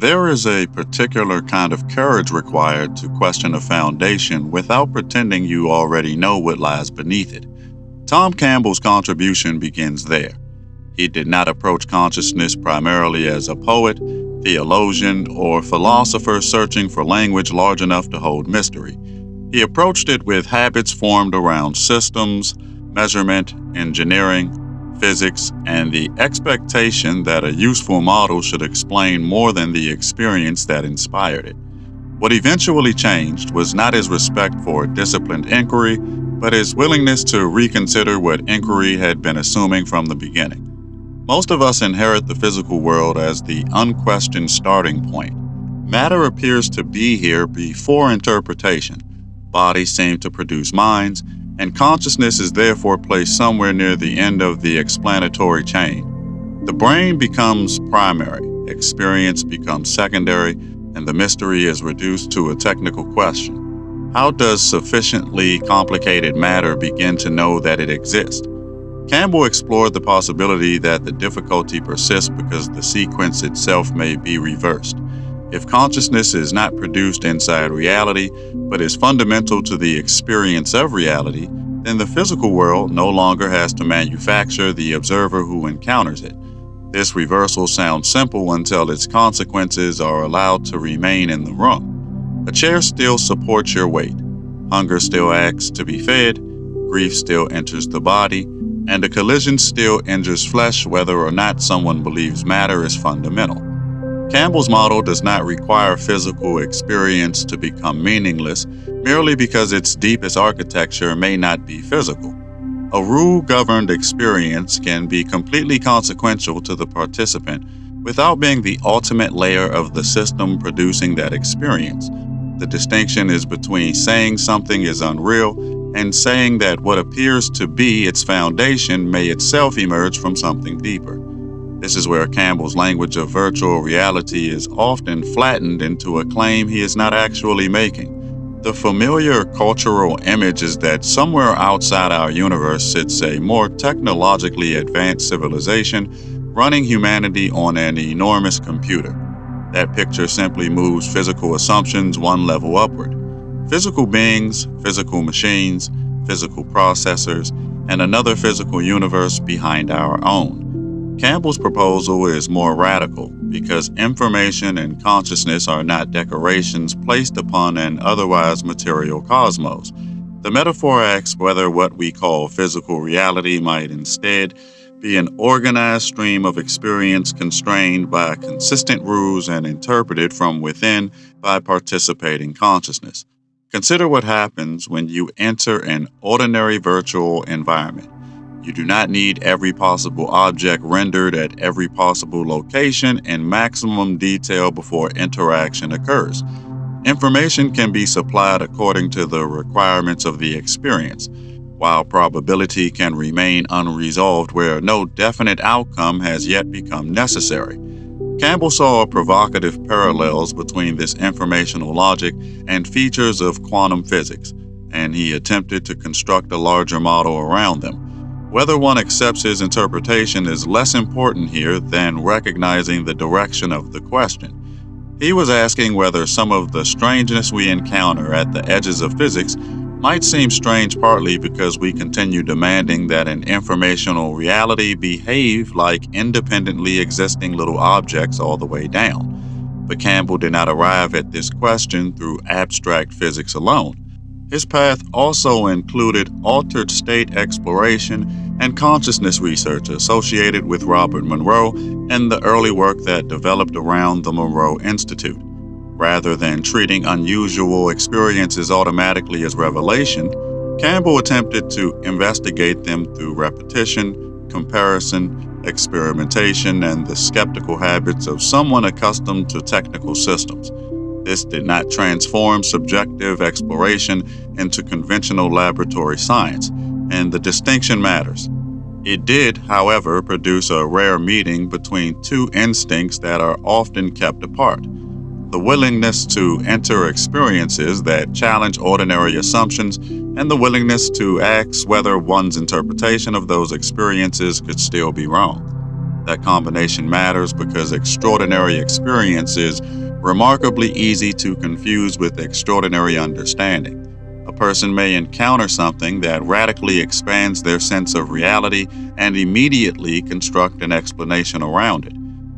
There is a particular kind of courage required to question a foundation without pretending you already know what lies beneath it. Tom Campbell's contribution begins there. He did not approach consciousness primarily as a poet, theologian, or philosopher searching for language large enough to hold mystery. He approached it with habits formed around systems, measurement, engineering, physics, and the expectation that a useful model should explain more than the experience that inspired it. What eventually changed was not his respect for disciplined inquiry, but his willingness to reconsider what inquiry had been assuming from the beginning. Most of us inherit the physical world as the unquestioned starting point. Matter appears to be here before interpretation. Bodies seem to produce minds, and consciousness is therefore placed somewhere near the end of the explanatory chain. The brain becomes primary, experience becomes secondary, and the mystery is reduced to a technical question. How does sufficiently complicated matter begin to know that it exists? Campbell explored the possibility that the difficulty persists because the sequence itself may be reversed. If consciousness is not produced inside reality, but is fundamental to the experience of reality, then the physical world no longer has to manufacture the observer who encounters it. This reversal sounds simple until its consequences are allowed to remain in the room. A chair still supports your weight. Hunger still asks to be fed. Grief still enters the body. And a collision still injures flesh whether or not someone believes matter is fundamental. Campbell's model does not require physical experience to become meaningless merely because its deepest architecture may not be physical. A rule-governed experience can be completely consequential to the participant without being the ultimate layer of the system producing that experience. The distinction is between saying something is unreal and saying that what appears to be its foundation may itself emerge from something deeper. This is where Campbell's language of virtual reality is often flattened into a claim he is not actually making. The familiar cultural image is that somewhere outside our universe sits a more technologically advanced civilization running humanity on an enormous computer. That picture simply moves physical assumptions one level upward. Physical beings, physical machines, physical processors, and another physical universe behind our own. Campbell's proposal is more radical because information and consciousness are not decorations placed upon an otherwise material cosmos. The metaphor asks whether what we call physical reality might instead be an organized stream of experience constrained by consistent rules and interpreted from within by participating consciousness. Consider what happens when you enter an ordinary virtual environment. You do not need every possible object rendered at every possible location in maximum detail before interaction occurs. Information can be supplied according to the requirements of the experience, while probability can remain unresolved where no definite outcome has yet become necessary. Campbell saw provocative parallels between this informational logic and features of quantum physics, and he attempted to construct a larger model around them. Whether one accepts his interpretation is less important here than recognizing the direction of the question. He was asking whether some of the strangeness we encounter at the edges of physics might seem strange partly because we continue demanding that an informational reality behave like independently existing little objects all the way down. But Campbell did not arrive at this question through abstract physics alone. His path also included altered state exploration and consciousness research associated with Robert Monroe and the early work that developed around the Monroe Institute. Rather than treating unusual experiences automatically as revelation, Campbell attempted to investigate them through repetition, comparison, experimentation, and the skeptical habits of someone accustomed to technical systems. This did not transform subjective exploration into conventional laboratory science, and the distinction matters. It did, however, produce a rare meeting between two instincts that are often kept apart: the willingness to enter experiences that challenge ordinary assumptions, and the willingness to ask whether one's interpretation of those experiences could still be wrong. That combination matters because extraordinary experience is remarkably easy to confuse with extraordinary understanding. A person may encounter something that radically expands their sense of reality and immediately construct an explanation around it.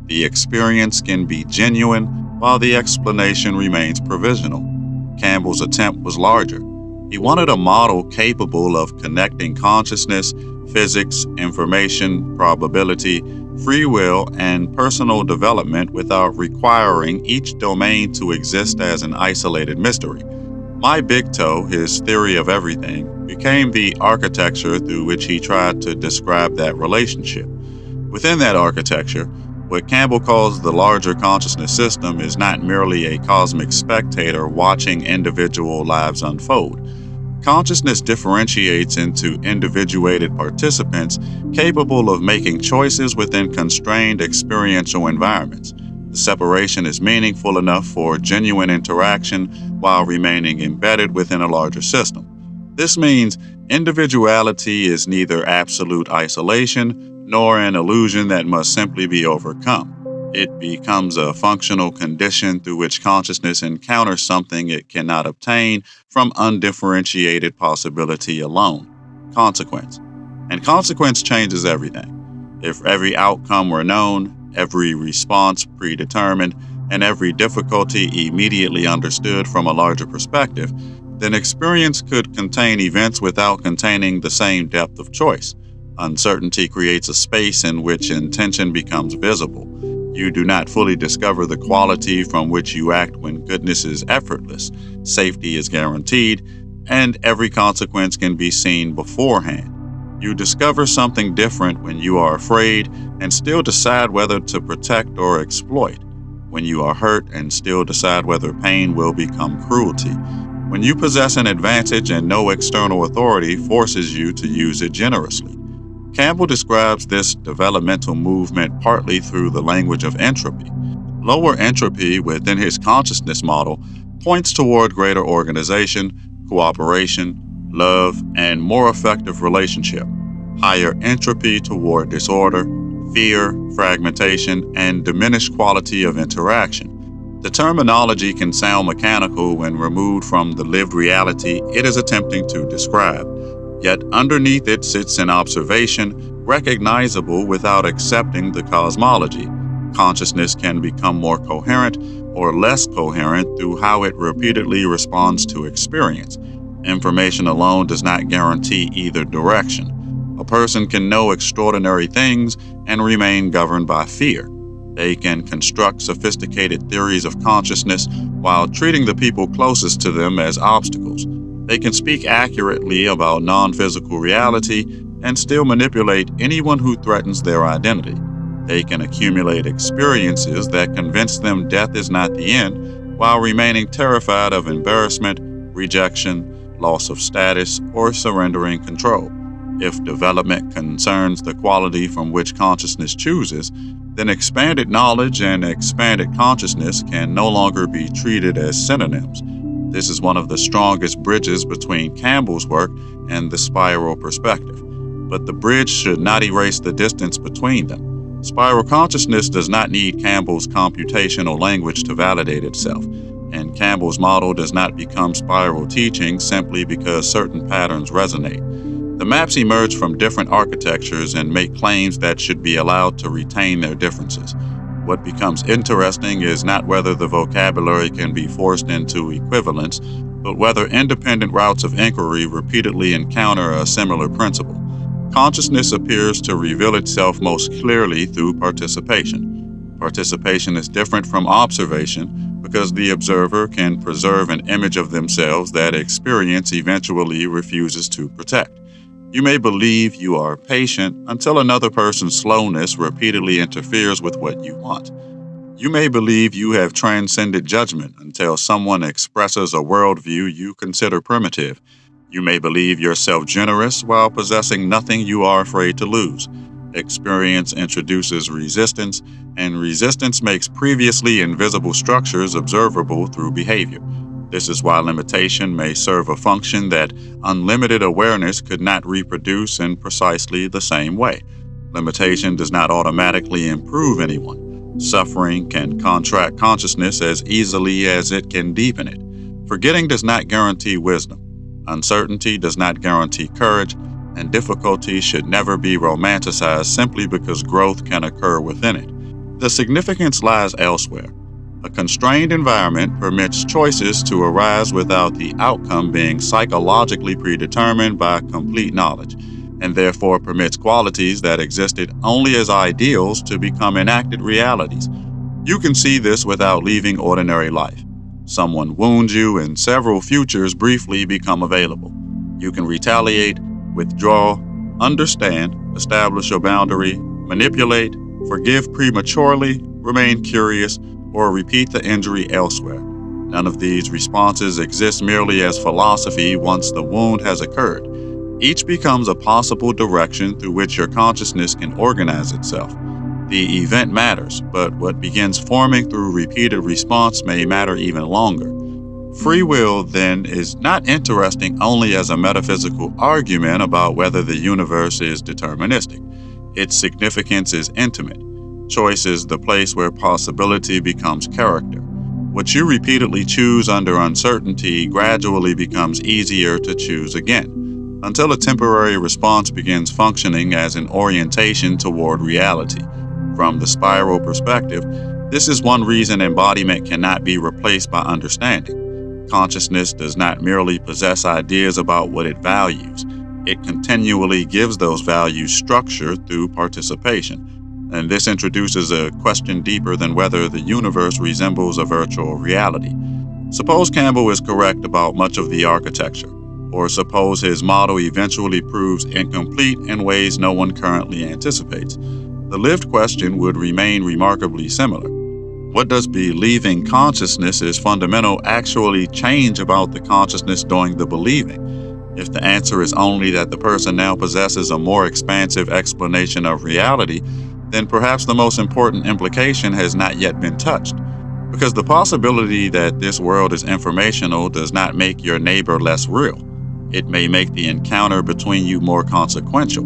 The experience can be genuine while the explanation remains provisional. Campbell's attempt was larger. He wanted a model capable of connecting consciousness, physics, information, probability, free will, and personal development without requiring each domain to exist as an isolated mystery. My Big Toe, his theory of everything, became the architecture through which he tried to describe that relationship. Within that architecture, what Campbell calls the larger consciousness system is not merely a cosmic spectator watching individual lives unfold. Consciousness differentiates into individuated participants capable of making choices within constrained experiential environments. The separation is meaningful enough for genuine interaction while remaining embedded within a larger system. This means individuality is neither absolute isolation nor an illusion that must simply be overcome. It becomes a functional condition through which consciousness encounters something it cannot obtain from undifferentiated possibility alone: consequence. And consequence changes everything. If every outcome were known, every response predetermined, and every difficulty immediately understood from a larger perspective, then experience could contain events without containing the same depth of choice. Uncertainty creates a space in which intention becomes visible. You do not fully discover the quality from which you act when goodness is effortless, safety is guaranteed, and every consequence can be seen beforehand. You discover something different when you are afraid and still decide whether to protect or exploit, when you are hurt and still decide whether pain will become cruelty, when you possess an advantage and no external authority forces you to use it generously. Campbell describes this developmental movement partly through the language of entropy. Lower entropy within his consciousness model points toward greater organization, cooperation, love, and more effective relationship. Higher entropy toward disorder, fear, fragmentation, and diminished quality of interaction. The terminology can sound mechanical when removed from the lived reality it is attempting to describe. Yet underneath it sits an observation, recognizable without accepting the cosmology. Consciousness can become more coherent or less coherent through how it repeatedly responds to experience. Information alone does not guarantee either direction. A person can know extraordinary things and remain governed by fear. They can construct sophisticated theories of consciousness while treating the people closest to them as obstacles. They can speak accurately about non-physical reality and still manipulate anyone who threatens their identity. They can accumulate experiences that convince them death is not the end, while remaining terrified of embarrassment, rejection, loss of status, or surrendering control. If development concerns the quality from which consciousness chooses, then expanded knowledge and expanded consciousness can no longer be treated as synonyms. This is one of the strongest bridges between Campbell's work and the spiral perspective. But the bridge should not erase the distance between them. Spiral consciousness does not need Campbell's computational language to validate itself, and Campbell's model does not become spiral teaching simply because certain patterns resonate. The maps emerge from different architectures and make claims that should be allowed to retain their differences. What becomes interesting is not whether the vocabulary can be forced into equivalence, but whether independent routes of inquiry repeatedly encounter a similar principle. Consciousness appears to reveal itself most clearly through participation. Participation is different from observation because the observer can preserve an image of themselves that experience eventually refuses to protect. You may believe you are patient until another person's slowness repeatedly interferes with what you want. You may believe you have transcended judgment until someone expresses a worldview you consider primitive. You may believe yourself generous while possessing nothing you are afraid to lose. Experience introduces resistance, and resistance makes previously invisible structures observable through behavior. This is why limitation may serve a function that unlimited awareness could not reproduce in precisely the same way. Limitation does not automatically improve anyone. Suffering can contract consciousness as easily as it can deepen it. Forgetting does not guarantee wisdom. Uncertainty does not guarantee courage, and difficulty should never be romanticized simply because growth can occur within it. The significance lies elsewhere. A constrained environment permits choices to arise without the outcome being psychologically predetermined by complete knowledge, and therefore permits qualities that existed only as ideals to become enacted realities. You can see this without leaving ordinary life. Someone wounds you, and several futures briefly become available. You can retaliate, withdraw, understand, establish a boundary, manipulate, forgive prematurely, remain curious, or repeat the injury elsewhere. None of these responses exist merely as philosophy once the wound has occurred. Each becomes a possible direction through which your consciousness can organize itself. The event matters, but what begins forming through repeated response may matter even longer. Free will, then, is not interesting only as a metaphysical argument about whether the universe is deterministic. Its significance is intimate. Choice is the place where possibility becomes character. What you repeatedly choose under uncertainty gradually becomes easier to choose again, until a temporary response begins functioning as an orientation toward reality. From the spiral perspective, this is one reason embodiment cannot be replaced by understanding. Consciousness does not merely possess ideas about what it values. It continually gives those values structure through participation. And this introduces a question deeper than whether the universe resembles a virtual reality. Suppose Campbell is correct about much of the architecture, or suppose his model eventually proves incomplete in ways no one currently anticipates. The lived question would remain remarkably similar. What does believing consciousness is fundamental actually change about the consciousness doing the believing? If the answer is only that the person now possesses a more expansive explanation of reality, then perhaps the most important implication has not yet been touched. Because the possibility that this world is informational does not make your neighbor less real. It may make the encounter between you more consequential.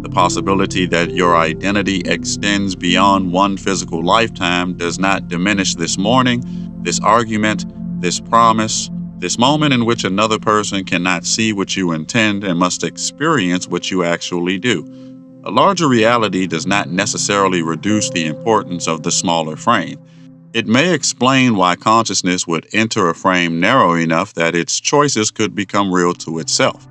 The possibility that your identity extends beyond one physical lifetime does not diminish this morning, this argument, this promise, this moment in which another person cannot see what you intend and must experience what you actually do. A larger reality does not necessarily reduce the importance of the smaller frame. It may explain why consciousness would enter a frame narrow enough that its choices could become real to itself.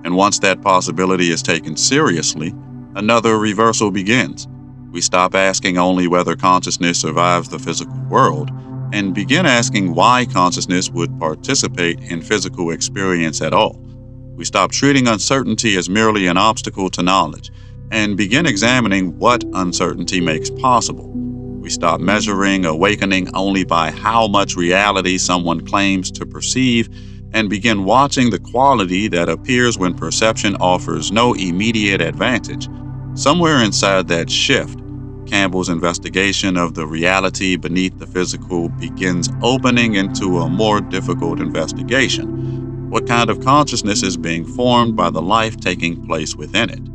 And once that possibility is taken seriously, another reversal begins. We stop asking only whether consciousness survives the physical world and begin asking why consciousness would participate in physical experience at all. We stop treating uncertainty as merely an obstacle to knowledge and begin examining what uncertainty makes possible. We stop measuring awakening only by how much reality someone claims to perceive and begin watching the quality that appears when perception offers no immediate advantage. Somewhere inside that shift, Campbell's investigation of the reality beneath the physical begins opening into a more difficult investigation. What kind of consciousness is being formed by the life taking place within it?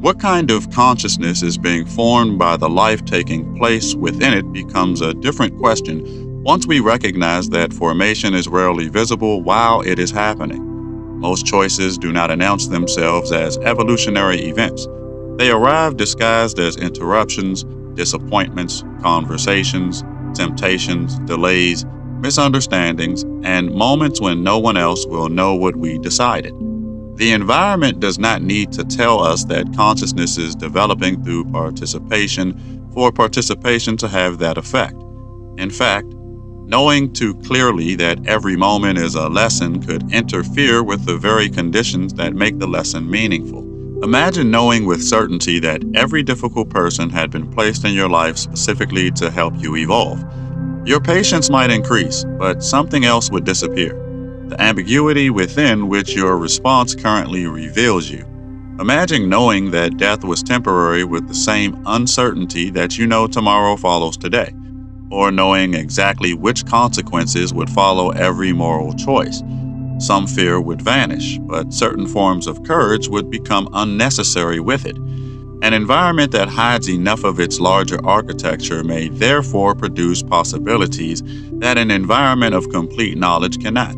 What kind of consciousness is being formed by the life taking place within it becomes a different question once we recognize that formation is rarely visible while it is happening. Most choices do not announce themselves as evolutionary events. They arrive disguised as interruptions, disappointments, conversations, temptations, delays, misunderstandings, and moments when no one else will know what we decided. The environment does not need to tell us that consciousness is developing through participation for participation to have that effect. In fact, knowing too clearly that every moment is a lesson could interfere with the very conditions that make the lesson meaningful. Imagine knowing with certainty that every difficult person had been placed in your life specifically to help you evolve. Your patience might increase, but something else would disappear. The ambiguity within which your response currently reveals you. Imagine knowing that death was temporary with the same uncertainty that you know tomorrow follows today, or knowing exactly which consequences would follow every moral choice. Some fear would vanish, but certain forms of courage would become unnecessary with it. An environment that hides enough of its larger architecture may therefore produce possibilities that an environment of complete knowledge cannot.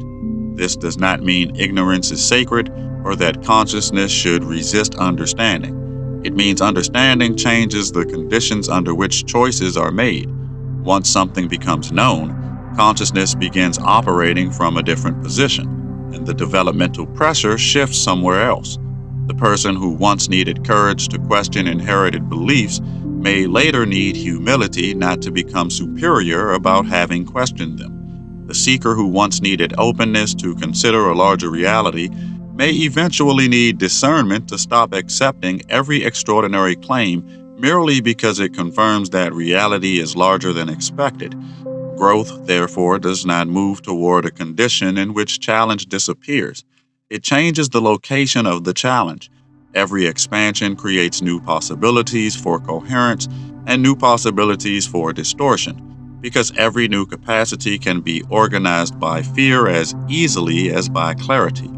This does not mean ignorance is sacred or that consciousness should resist understanding. It means understanding changes the conditions under which choices are made. Once something becomes known, consciousness begins operating from a different position, and the developmental pressure shifts somewhere else. The person who once needed courage to question inherited beliefs may later need humility not to become superior about having questioned them. The seeker who once needed openness to consider a larger reality may eventually need discernment to stop accepting every extraordinary claim merely because it confirms that reality is larger than expected. Growth, therefore, does not move toward a condition in which challenge disappears. It changes the location of the challenge. Every expansion creates new possibilities for coherence and new possibilities for distortion, because every new capacity can be organized by fear as easily as by clarity.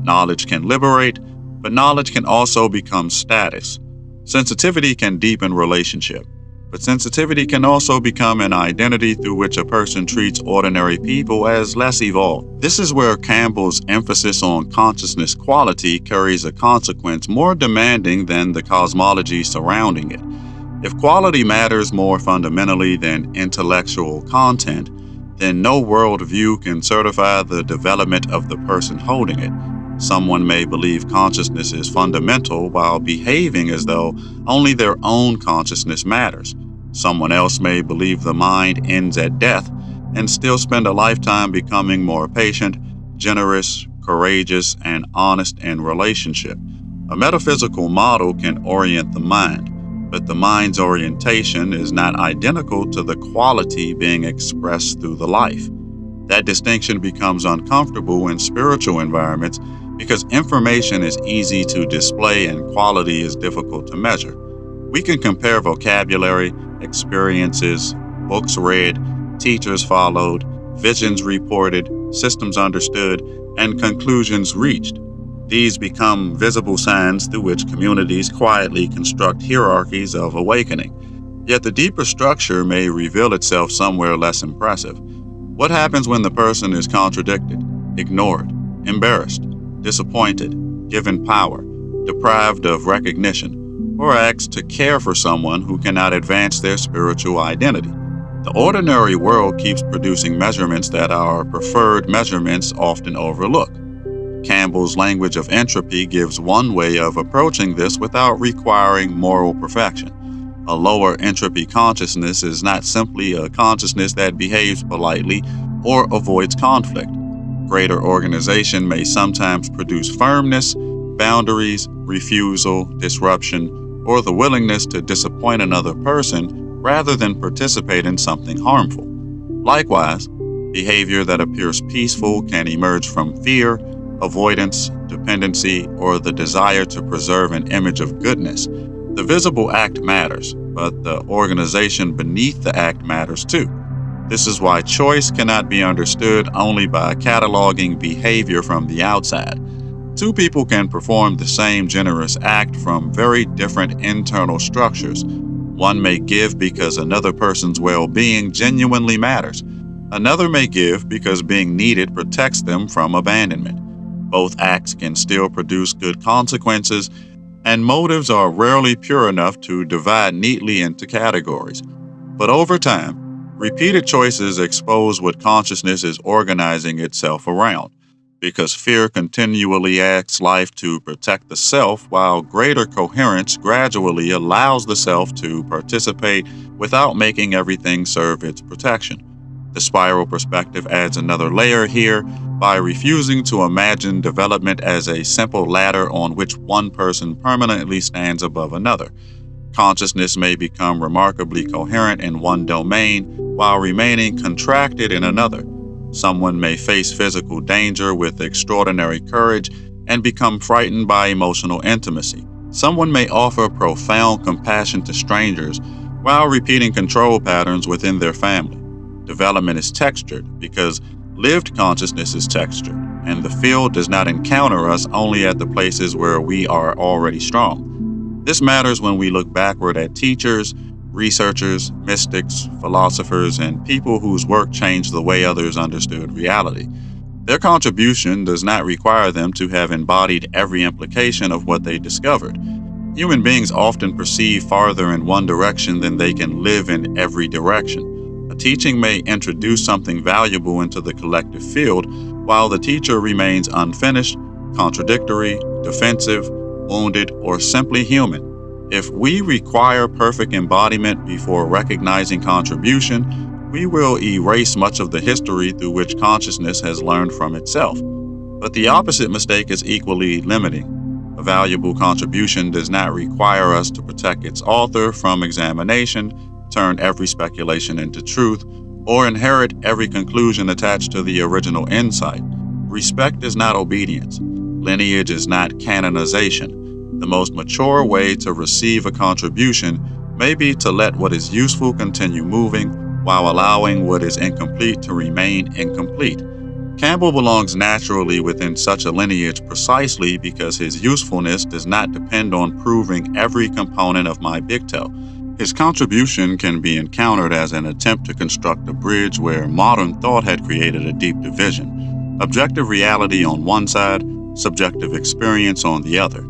Knowledge can liberate, but knowledge can also become status. Sensitivity can deepen relationship, but sensitivity can also become an identity through which a person treats ordinary people as less evolved. This is where Campbell's emphasis on consciousness quality carries a consequence more demanding than the cosmology surrounding it. If quality matters more fundamentally than intellectual content, then no worldview can certify the development of the person holding it. Someone may believe consciousness is fundamental while behaving as though only their own consciousness matters. Someone else may believe the mind ends at death and still spend a lifetime becoming more patient, generous, courageous, and honest in relationship. A metaphysical model can orient the mind, but the mind's orientation is not identical to the quality being expressed through the life. That distinction becomes uncomfortable in spiritual environments because information is easy to display and quality is difficult to measure. We can compare vocabulary, experiences, books read, teachers followed, visions reported, systems understood, and conclusions reached. These become visible signs through which communities quietly construct hierarchies of awakening. Yet the deeper structure may reveal itself somewhere less impressive. What happens when the person is contradicted, ignored, embarrassed, disappointed, given power, deprived of recognition, or asked to care for someone who cannot advance their spiritual identity? The ordinary world keeps producing measurements that our preferred measurements often overlook. Campbell's language of entropy gives one way of approaching this without requiring moral perfection. A lower entropy consciousness is not simply a consciousness that behaves politely or avoids conflict. Greater organization may sometimes produce firmness, boundaries, refusal, disruption, or the willingness to disappoint another person rather than participate in something harmful. Likewise, behavior that appears peaceful can emerge from fear, avoidance, dependency, or the desire to preserve an image of goodness. The visible act matters, but the organization beneath the act matters too. This is why choice cannot be understood only by cataloging behavior from the outside. Two people can perform the same generous act from very different internal structures. One may give because another person's well-being genuinely matters. Another may give because being needed protects them from abandonment. Both acts can still produce good consequences, and motives are rarely pure enough to divide neatly into categories. But over time, Repeated choices expose what consciousness is organizing itself around, because fear continually asks life to protect the self, while greater coherence gradually allows the self to participate without making everything serve its protection. The spiral perspective adds another layer here by refusing to imagine development as a simple ladder on which one person permanently stands above another. Consciousness may become remarkably coherent in one domain while remaining contracted in another. Someone may face physical danger with extraordinary courage and become frightened by emotional intimacy. Someone may offer profound compassion to strangers while repeating control patterns within their family. Development is textured because lived consciousness is textured, and the field does not encounter us only at the places where we are already strong. This matters when we look backward at teachers, researchers, mystics, philosophers, and people whose work changed the way others understood reality. Their contribution does not require them to have embodied every implication of what they discovered. Human beings often perceive farther in one direction than they can live in every direction. A teaching may introduce something valuable into the collective field, while the teacher remains unfinished, contradictory, defensive, wounded, or simply human. If we require perfect embodiment before recognizing contribution, we will erase much of the history through which consciousness has learned from itself. But the opposite mistake is equally limiting. A valuable contribution does not require us to protect its author from examination, turn every speculation into truth, or inherit every conclusion attached to the original insight. Respect is not obedience. Lineage is not canonization. The most mature way to receive a contribution may be to let what is useful continue moving while allowing what is incomplete to remain incomplete. Campbell belongs naturally within such a lineage precisely because his usefulness does not depend on proving every component of my big toe. His contribution can be encountered as an attempt to construct a bridge where modern thought had created a deep division. Objective reality on one side, subjective experience on the other.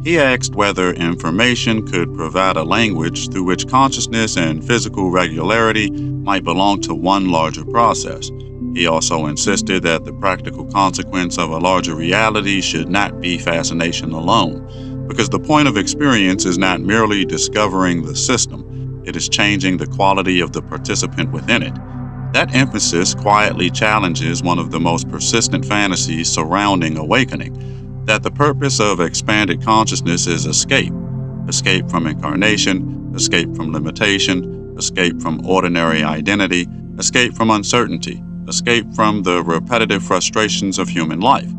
He asked whether information could provide a language through which consciousness and physical regularity might belong to one larger process. He also insisted that the practical consequence of a larger reality should not be fascination alone, because the point of experience is not merely discovering the system, it is changing the quality of the participant within it. That emphasis quietly challenges one of the most persistent fantasies surrounding awakening, that the purpose of expanded consciousness is escape. Escape from incarnation, escape from limitation, escape from ordinary identity, escape from uncertainty, escape from the repetitive frustrations of human life.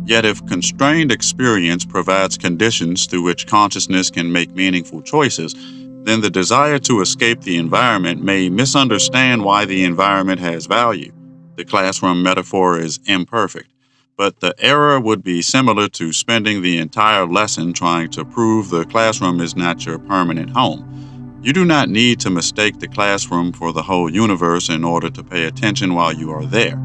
Yet if constrained experience provides conditions through which consciousness can make meaningful choices, then the desire to escape the environment may misunderstand why the environment has value. The classroom metaphor is imperfect, but the error would be similar to spending the entire lesson trying to prove the classroom is not your permanent home. You do not need to mistake the classroom for the whole universe in order to pay attention while you are there.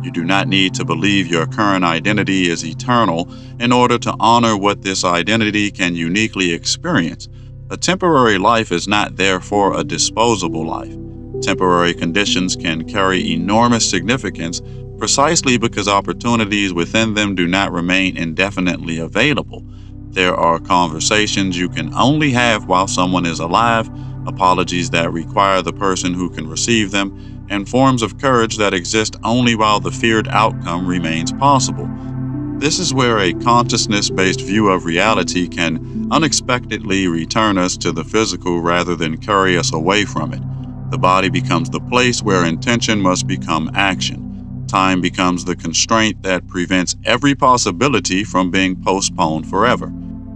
You do not need to believe your current identity is eternal in order to honor what this identity can uniquely experience. A temporary life is not therefore a disposable life. Temporary conditions can carry enormous significance precisely because opportunities within them do not remain indefinitely available. There are conversations you can only have while someone is alive, apologies that require the person who can receive them, and forms of courage that exist only while the feared outcome remains possible. This is where a consciousness-based view of reality can unexpectedly return us to the physical rather than carry us away from it. The body becomes the place where intention must become action. Time becomes the constraint that prevents every possibility from being postponed forever.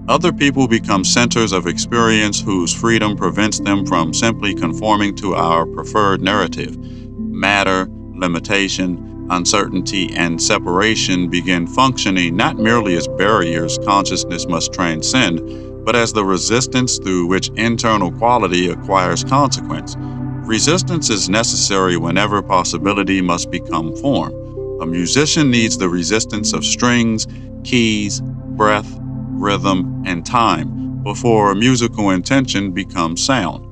Other people become centers of experience whose freedom prevents them from simply conforming to our preferred narrative. Matter, limitation, uncertainty, and separation begin functioning not merely as barriers consciousness must transcend, but as the resistance through which internal quality acquires consequence. Resistance is necessary whenever possibility must become form. A musician needs the resistance of strings, keys, breath, rhythm, and time before musical intention becomes sound.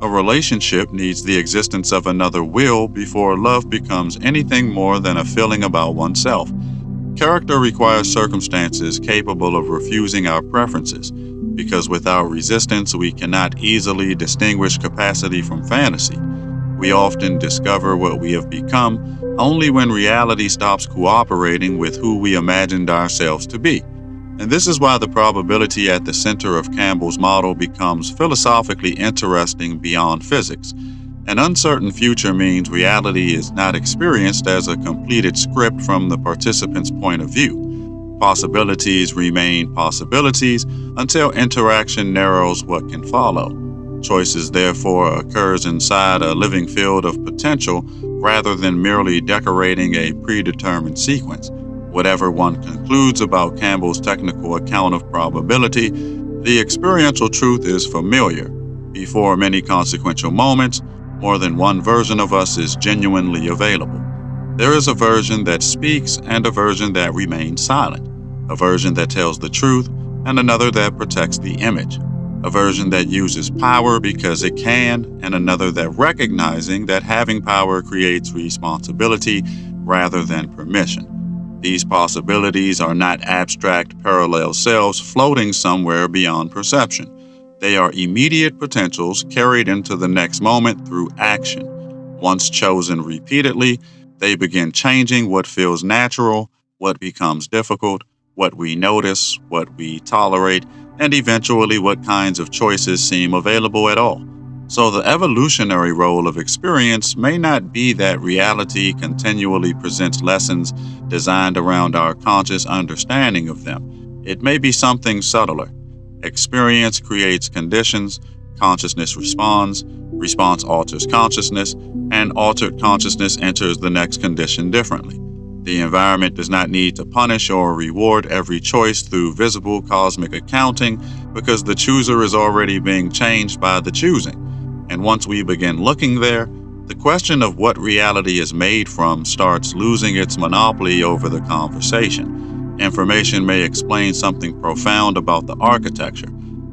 A relationship needs the existence of another will before love becomes anything more than a feeling about oneself. Character requires circumstances capable of refusing our preferences, because without resistance, we cannot easily distinguish capacity from fantasy. We often discover what we have become only when reality stops cooperating with who we imagined ourselves to be. And this is why the probability at the center of Campbell's model becomes philosophically interesting beyond physics. An uncertain future means reality is not experienced as a completed script from the participant's point of view. Possibilities remain possibilities until interaction narrows what can follow. Choices therefore occurs inside a living field of potential rather than merely decorating a predetermined sequence. Whatever one concludes about Campbell's technical account of probability, the experiential truth is familiar. Before many consequential moments, more than one version of us is genuinely available. There is a version that speaks and a version that remains silent, a version that tells the truth and another that protects the image, a version that uses power because it can, and another that recognizing that having power creates responsibility rather than permission. These possibilities are not abstract parallel selves floating somewhere beyond perception. They are immediate potentials carried into the next moment through action. Once chosen repeatedly, they begin changing what feels natural, what becomes difficult, what we notice, what we tolerate, and eventually what kinds of choices seem available at all. So the evolutionary role of experience may not be that reality continually presents lessons designed around our conscious understanding of them. It may be something subtler. Experience creates conditions, consciousness responds, response alters consciousness, and altered consciousness enters the next condition differently. The environment does not need to punish or reward every choice through visible cosmic accounting because the chooser is already being changed by the choosing. And once we begin looking there, the question of what reality is made from starts losing its monopoly over the conversation. Information may explain something profound about the architecture.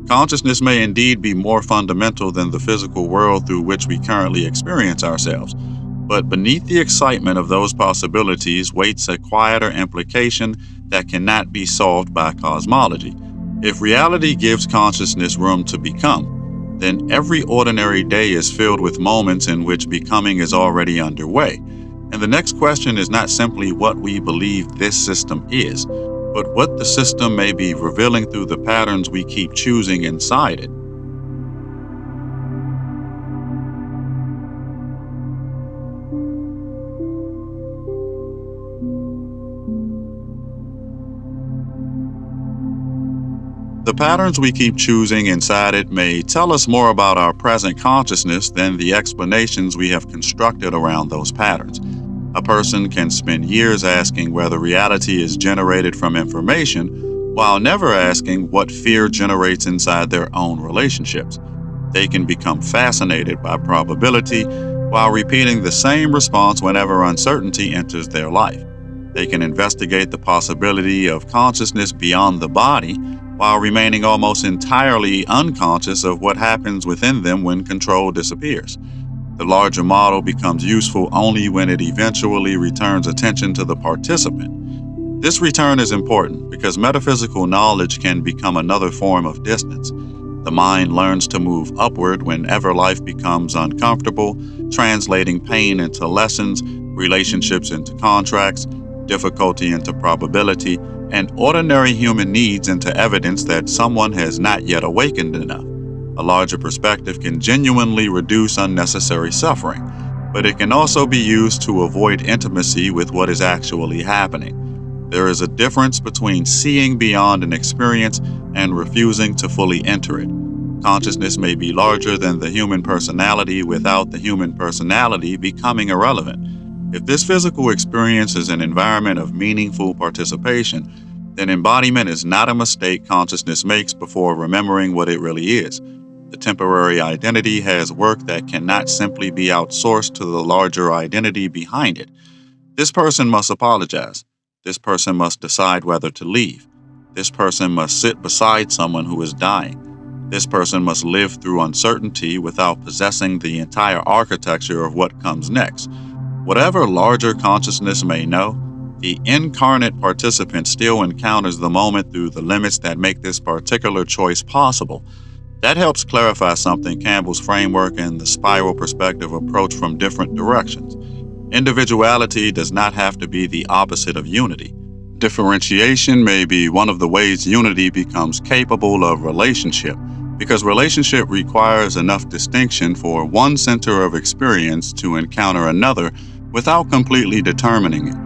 Consciousness may indeed be more fundamental than the physical world through which we currently experience ourselves. But beneath the excitement of those possibilities waits a quieter implication that cannot be solved by cosmology. If reality gives consciousness room to become, then every ordinary day is filled with moments in which becoming is already underway. And the next question is not simply what we believe this system is, but what the system may be revealing through the patterns we keep choosing inside it. The patterns we keep choosing inside it may tell us more about our present consciousness than the explanations we have constructed around those patterns. A person can spend years asking whether reality is generated from information, while never asking what fear generates inside their own relationships. They can become fascinated by probability while repeating the same response whenever uncertainty enters their life. They can investigate the possibility of consciousness beyond the body while remaining almost entirely unconscious of what happens within them when control disappears. The larger model becomes useful only when it eventually returns attention to the participant. This return is important because metaphysical knowledge can become another form of distance. The mind learns to move upward whenever life becomes uncomfortable, translating pain into lessons, relationships into contracts, difficulty into probability, and ordinary human needs into evidence that someone has not yet awakened enough. A larger perspective can genuinely reduce unnecessary suffering, but it can also be used to avoid intimacy with what is actually happening. There is a difference between seeing beyond an experience and refusing to fully enter it. Consciousness may be larger than the human personality without the human personality becoming irrelevant. If this physical experience is an environment of meaningful participation, then embodiment is not a mistake consciousness makes before remembering what it really is. The temporary identity has work that cannot simply be outsourced to the larger identity behind it. This person must apologize. This person must decide whether to leave. This person must sit beside someone who is dying. This person must live through uncertainty without possessing the entire architecture of what comes next. Whatever larger consciousness may know, the incarnate participant still encounters the moment through the limits that make this particular choice possible. That helps clarify something Campbell's framework and the spiral perspective approach from different directions. Individuality does not have to be the opposite of unity. Differentiation may be one of the ways unity becomes capable of relationship, because relationship requires enough distinction for one center of experience to encounter another without completely determining it.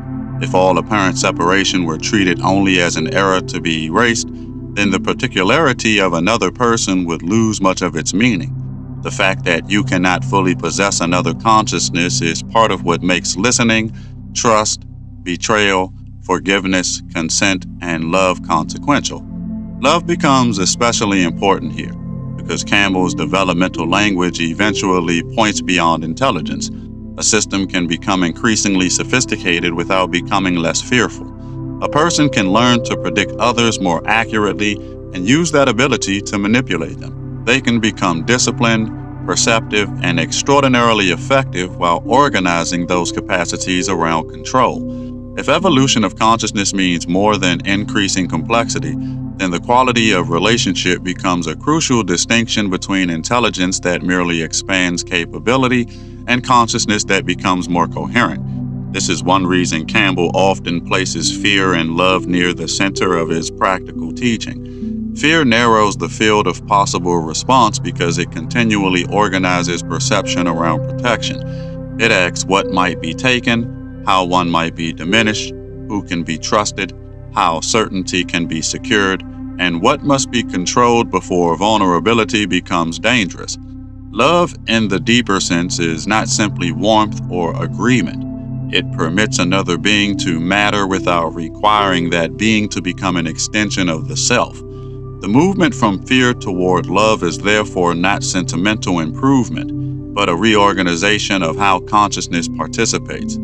If all apparent separation were treated only as an error to be erased, then the particularity of another person would lose much of its meaning. The fact that you cannot fully possess another consciousness is part of what makes listening, trust, betrayal, forgiveness, consent, and love consequential. Love becomes especially important here because Campbell's developmental language eventually points beyond intelligence. A system can become increasingly sophisticated without becoming less fearful. A person can learn to predict others more accurately and use that ability to manipulate them. They can become disciplined, perceptive, and extraordinarily effective while organizing those capacities around control. If evolution of consciousness means more than increasing complexity, then the quality of relationship becomes a crucial distinction between intelligence that merely expands capability and consciousness that becomes more coherent. This is one reason Campbell often places fear and love near the center of his practical teaching. Fear narrows the field of possible response because it continually organizes perception around protection. It asks what might be taken, how one might be diminished, who can be trusted, how certainty can be secured, and what must be controlled before vulnerability becomes dangerous. Love, in the deeper sense, is not simply warmth or agreement. It permits another being to matter without requiring that being to become an extension of the self. The movement from fear toward love is therefore not sentimental improvement, but a reorganization of how consciousness participates.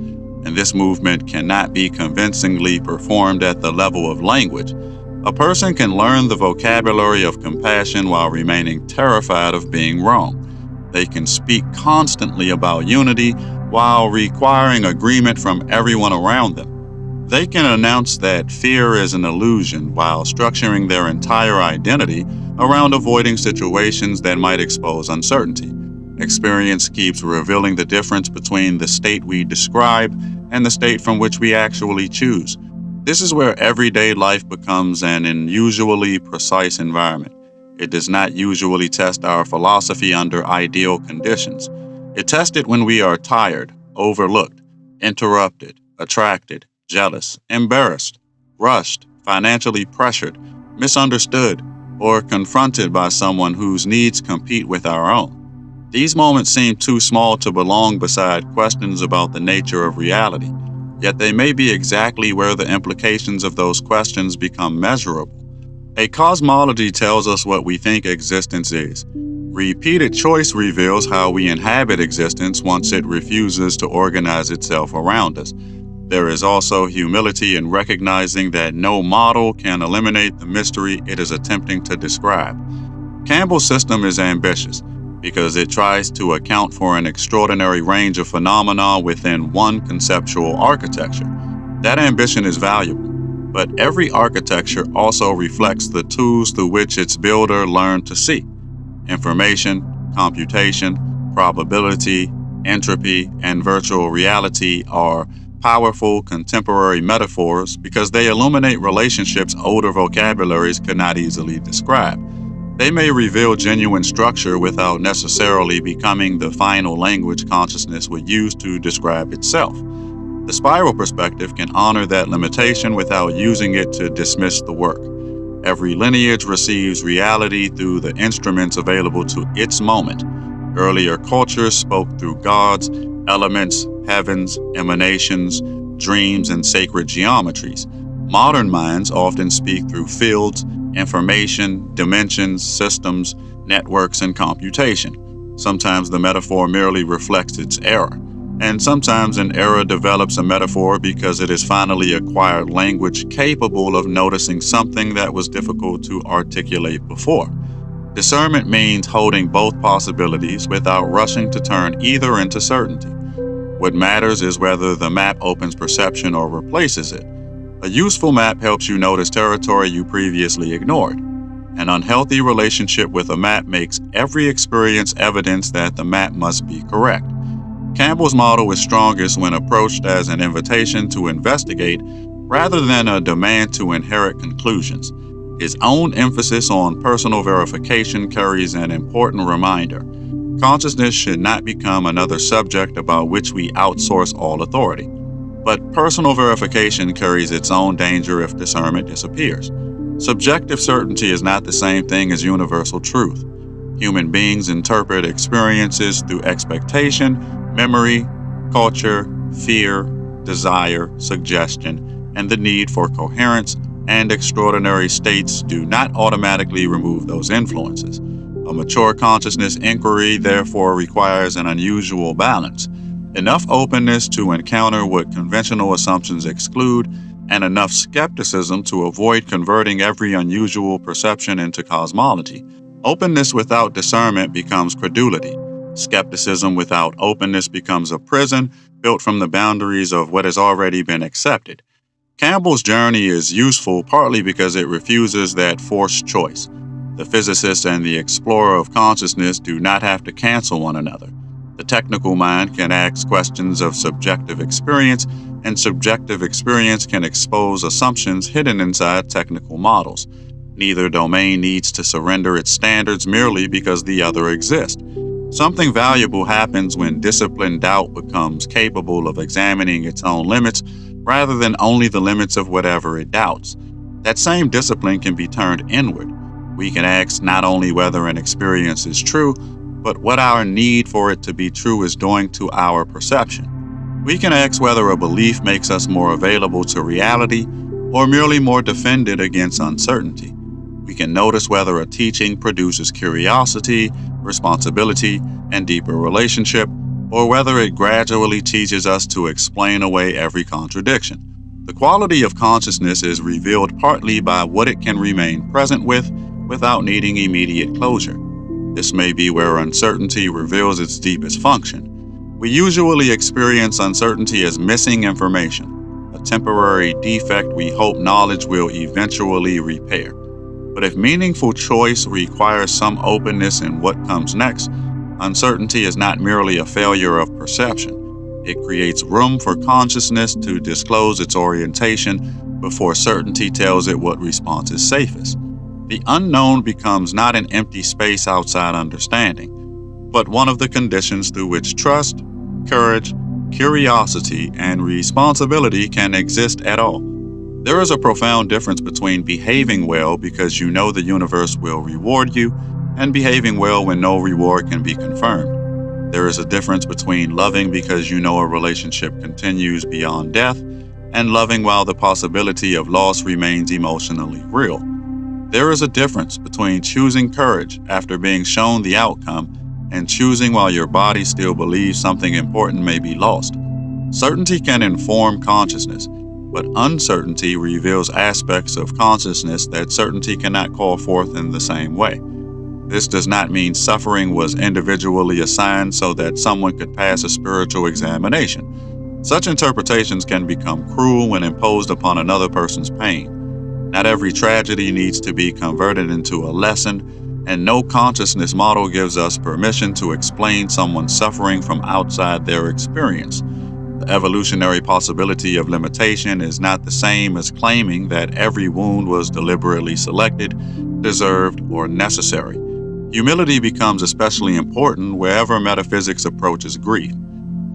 And this movement cannot be convincingly performed at the level of language. A person can learn the vocabulary of compassion while remaining terrified of being wrong. They can speak constantly about unity while requiring agreement from everyone around them. They can announce that fear is an illusion while structuring their entire identity around avoiding situations that might expose uncertainty. Experience keeps revealing the difference between the state we describe and the state from which we actually choose. This is where everyday life becomes an unusually precise environment. It does not usually test our philosophy under ideal conditions. It tests it when we are tired, overlooked, interrupted, attracted, jealous, embarrassed, rushed, financially pressured, misunderstood, or confronted by someone whose needs compete with our own. These moments seem too small to belong beside questions about the nature of reality, yet they may be exactly where the implications of those questions become measurable. A cosmology tells us what we think existence is. Repeated choice reveals how we inhabit existence once it refuses to organize itself around us. There is also humility in recognizing that no model can eliminate the mystery it is attempting to describe. Campbell's system is ambitious because it tries to account for an extraordinary range of phenomena within one conceptual architecture. That ambition is valuable, but every architecture also reflects the tools through which its builder learned to see. Information, computation, probability, entropy, and virtual reality are powerful contemporary metaphors because they illuminate relationships older vocabularies could not easily describe. They may reveal genuine structure without necessarily becoming the final language consciousness would use to describe itself. The spiral perspective can honor that limitation without using it to dismiss the work. Every lineage receives reality through the instruments available to its moment. Earlier cultures spoke through gods, elements, heavens, emanations, dreams, and sacred geometries. Modern minds often speak through fields, information, dimensions, systems, networks, and computation. Sometimes the metaphor merely reflects its error, and sometimes an error develops a metaphor because it has finally acquired language capable of noticing something that was difficult to articulate before. Discernment means holding both possibilities without rushing to turn either into certainty. What matters is whether the map opens perception or replaces it. A useful map helps you notice territory you previously ignored. An unhealthy relationship with a map makes every experience evidence that the map must be correct. Campbell's model is strongest when approached as an invitation to investigate rather than a demand to inherit conclusions. His own emphasis on personal verification carries an important reminder. Consciousness should not become another subject about which we outsource all authority. But personal verification carries its own danger if discernment disappears. Subjective certainty is not the same thing as universal truth. Human beings interpret experiences through expectation, memory, culture, fear, desire, suggestion, and the need for coherence and extraordinary states do not automatically remove those influences. A mature consciousness inquiry therefore requires an unusual balance, enough openness to encounter what conventional assumptions exclude, and enough skepticism to avoid converting every unusual perception into cosmology. Openness without discernment becomes credulity. Skepticism without openness becomes a prison built from the boundaries of what has already been accepted. Campbell's journey is useful partly because it refuses that forced choice. The physicist and the explorer of consciousness do not have to cancel one another. The technical mind can ask questions of subjective experience, and subjective experience can expose assumptions hidden inside technical models. Neither domain needs to surrender its standards merely because the other exists. Something valuable happens when disciplined doubt becomes capable of examining its own limits rather than only the limits of whatever it doubts. That same discipline can be turned inward. We can ask not only whether an experience is true, but what our need for it to be true is doing to our perception. We can ask whether a belief makes us more available to reality or merely more defended against uncertainty. We can notice whether a teaching produces curiosity, responsibility, and deeper relationship, or whether it gradually teaches us to explain away every contradiction. The quality of consciousness is revealed partly by what it can remain present with without needing immediate closure. This may be where uncertainty reveals its deepest function. We usually experience uncertainty as missing information, a temporary defect we hope knowledge will eventually repair. But if meaningful choice requires some openness in what comes next, uncertainty is not merely a failure of perception. It creates room for consciousness to disclose its orientation before certainty tells it what response is safest. The unknown becomes not an empty space outside understanding, but one of the conditions through which trust, courage, curiosity, and responsibility can exist at all. There is a profound difference between behaving well because you know the universe will reward you and behaving well when no reward can be confirmed. There is a difference between loving because you know a relationship continues beyond death and loving while the possibility of loss remains emotionally real. There is a difference between choosing courage after being shown the outcome and choosing while your body still believes something important may be lost. Certainty can inform consciousness, but uncertainty reveals aspects of consciousness that certainty cannot call forth in the same way. This does not mean suffering was individually assigned so that someone could pass a spiritual examination. Such interpretations can become cruel when imposed upon another person's pain. Not every tragedy needs to be converted into a lesson, and no consciousness model gives us permission to explain someone's suffering from outside their experience. The evolutionary possibility of limitation is not the same as claiming that every wound was deliberately selected, deserved, or necessary. Humility becomes especially important wherever metaphysics approaches grief.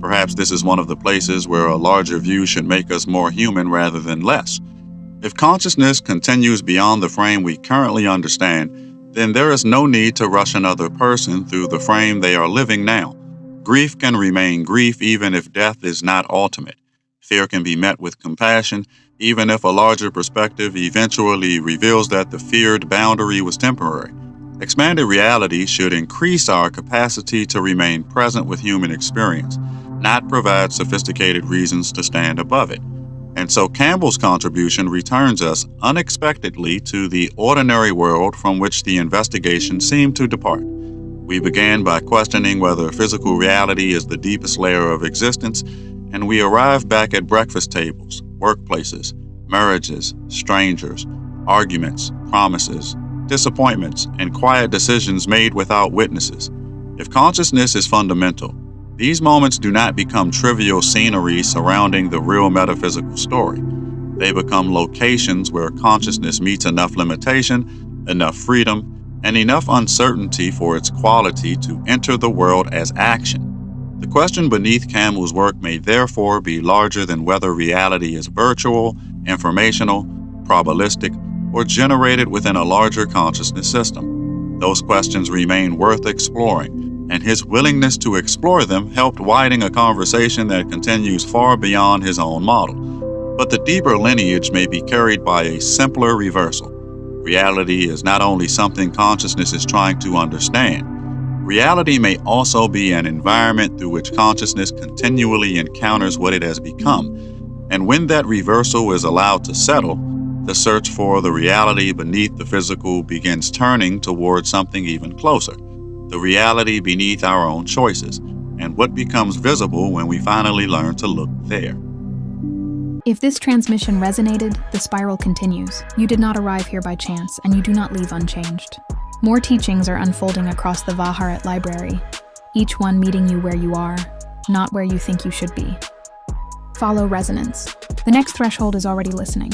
Perhaps this is one of the places where a larger view should make us more human rather than less. If consciousness continues beyond the frame we currently understand, then there is no need to rush another person through the frame they are living now. Grief can remain grief even if death is not ultimate. Fear can be met with compassion, even if a larger perspective eventually reveals that the feared boundary was temporary. Expanded reality should increase our capacity to remain present with human experience, not provide sophisticated reasons to stand above it. And so Campbell's contribution returns us unexpectedly to the ordinary world from which the investigation seemed to depart. We began by questioning whether physical reality is the deepest layer of existence, and we arrived back at breakfast tables, workplaces, marriages, strangers, arguments, promises, disappointments, and quiet decisions made without witnesses. If consciousness is fundamental, these moments do not become trivial scenery surrounding the real metaphysical story. They become locations where consciousness meets enough limitation, enough freedom, and enough uncertainty for its quality to enter the world as action. The question beneath Campbell's work may therefore be larger than whether reality is virtual, informational, probabilistic, or generated within a larger consciousness system. Those questions remain worth exploring, and his willingness to explore them helped widen a conversation that continues far beyond his own model. But the deeper lineage may be carried by a simpler reversal. Reality is not only something consciousness is trying to understand. Reality may also be an environment through which consciousness continually encounters what it has become. And when that reversal is allowed to settle, the search for the reality beneath the physical begins turning towards something even closer, the reality beneath our own choices, and what becomes visible when we finally learn to look there. If this transmission resonated, the spiral continues. You did not arrive here by chance, and you do not leave unchanged. More teachings are unfolding across the Haret library, each one meeting you where you are, not where you think you should be. Follow resonance. The next threshold is already listening.